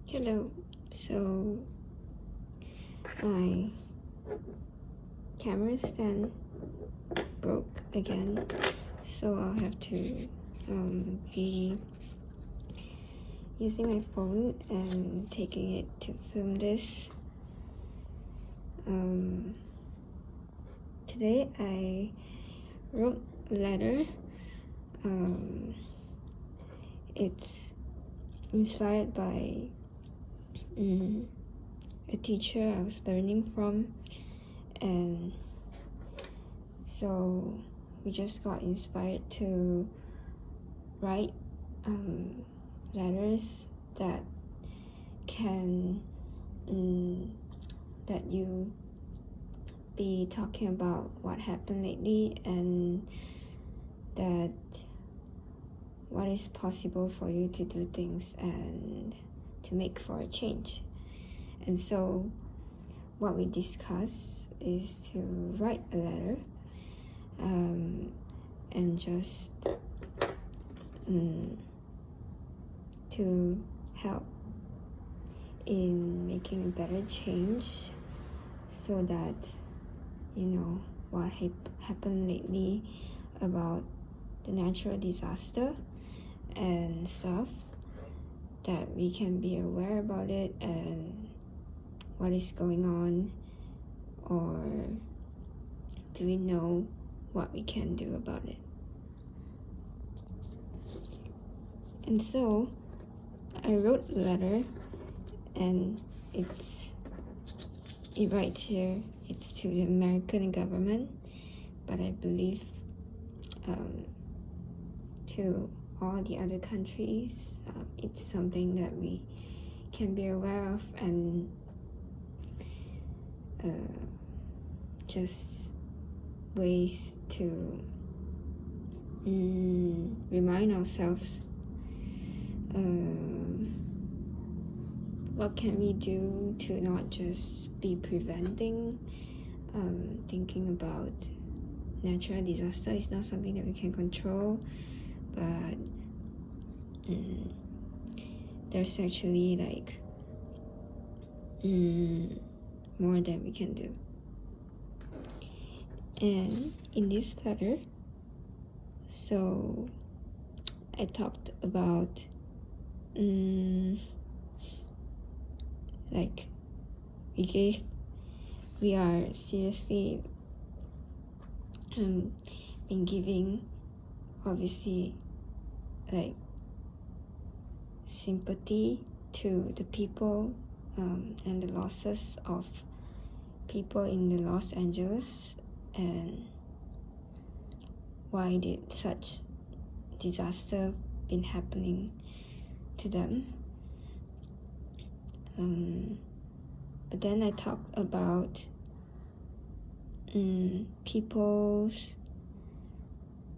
Hello. So my camera stand broke again, so I'll have to be using my phone and taking it to film this. Today I wrote a letter. It's inspired by a teacher I was learning from, and so we just got inspired to write letters that can that you be talking about what happened lately and that what is possible for you to do things and to make for a change. And so what we discuss is to write a letter and just to help in making a better change, so that what happened lately about the natural disaster and stuff, that we can be aware about it and what is going on, or do we know what we can do about it. And so I wrote a letter, and it writes here it's to the American government, but I believe to all the other countries. It's something that we can be aware of and just ways to remind ourselves what can we do to not just be preventing. Thinking about natural disaster is not something that we can control, but there's actually more that we can do. And in this letter, so I talked about we are seriously been giving, obviously, sympathy to the people and the losses of people in the Los Angeles, and why did such disaster been happening to them. But then I talked about people's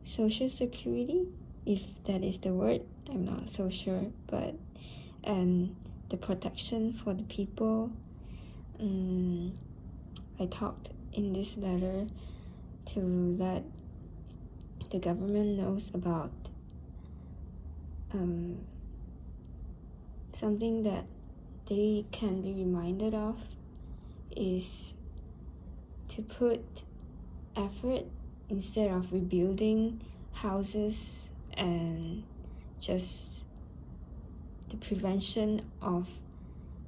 social security, if that is the word, I'm not so sure, but and the protection for the people. I talked in this letter to let the government knows about something that they can be reminded of, is to put effort instead of rebuilding houses and just the prevention of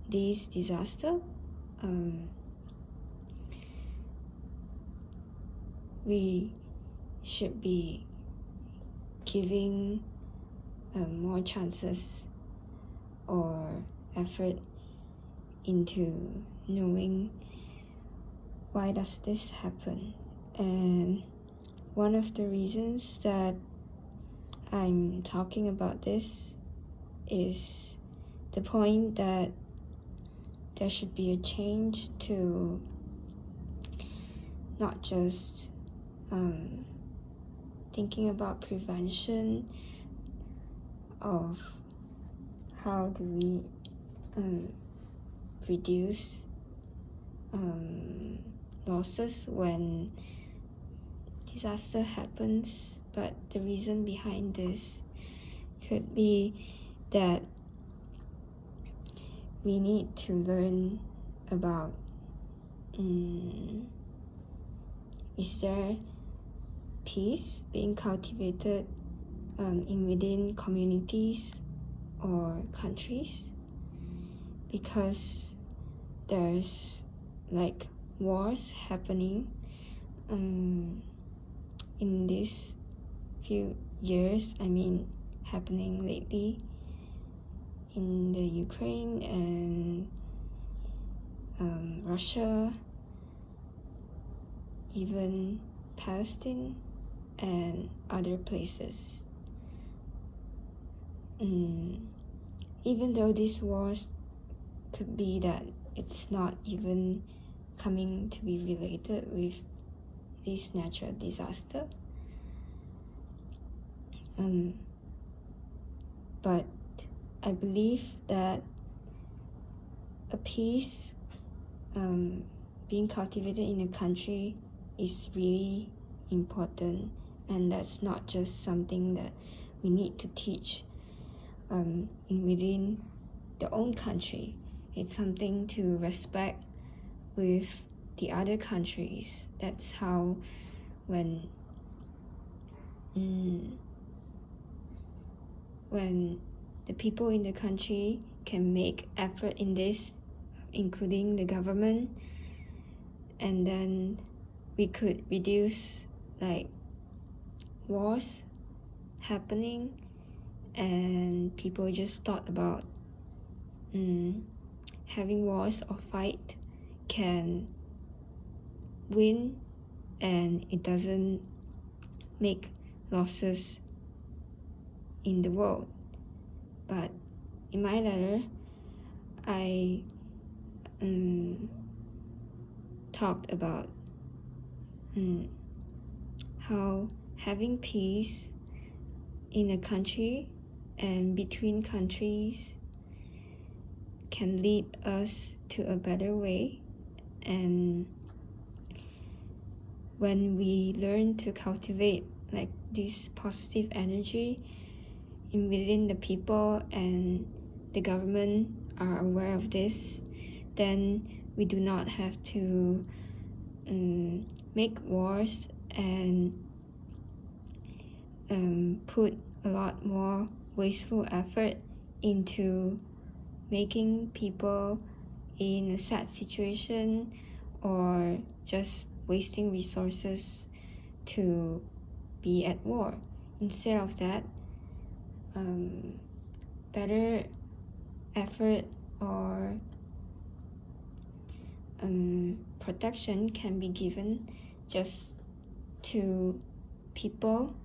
these disasters. We should be giving more chances or effort into knowing why does this happen. And one of the reasons that I'm talking about this is the point that there should be a change to not just thinking about prevention of how do we reduce losses when disaster happens, but the reason behind this could be that we need to learn about is there peace being cultivated in within communities or countries, because there's like wars happening in these few years, happening lately in the Ukraine and Russia, even Palestine and other places. Even though these wars could be that it's not even coming to be related with this natural disaster, but I believe that a peace being cultivated in a country is really important, and that's not just something that we need to teach within the own country. It's something to respect with the other countries. That's how when the people in the country can make effort in this, including the government, and then we could reduce like wars happening, and people just thought about having wars or fight can win, and it doesn't make losses in the world. But in my letter, I talked about how having peace in a country and between countries can lead us to a better way. And when we learn to cultivate like this positive energy within the people, and the government are aware of this, then we do not have to make wars and put a lot more wasteful effort into making people in a sad situation, or just wasting resources to be at war. Instead of that, better effort or protection can be given just to people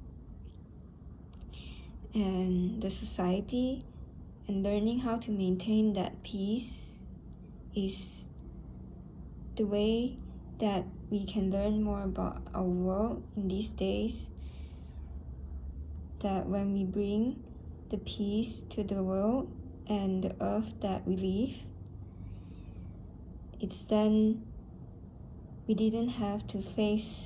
and the society, and learning how to maintain that peace is the way that we can learn more about our world in these days. That when we bring the peace to the world and the earth that we live, it's then we didn't have to face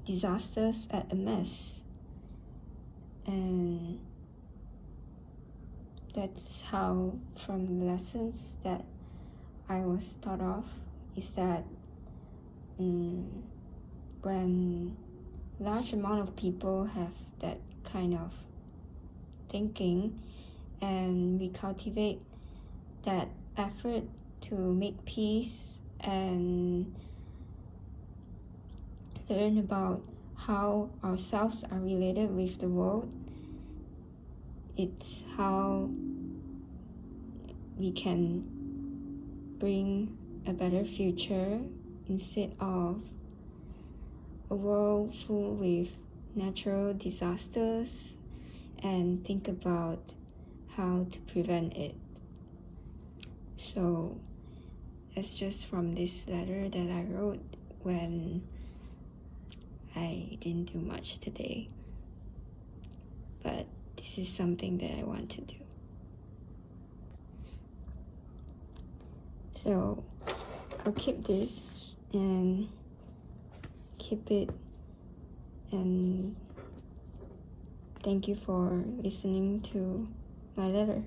disasters at a mess. And that's how, from the lessons that I was taught of, is that when large amount of people have that kind of thinking, and we cultivate that effort to make peace and learn about how ourselves are related with the world, it's how we can bring a better future instead of a world full with natural disasters, and think about how to prevent it. So it's just from this letter that I wrote when I didn't do much today, but this is something that I want to do. So I'll keep this and keep it and thank you for listening to my letter.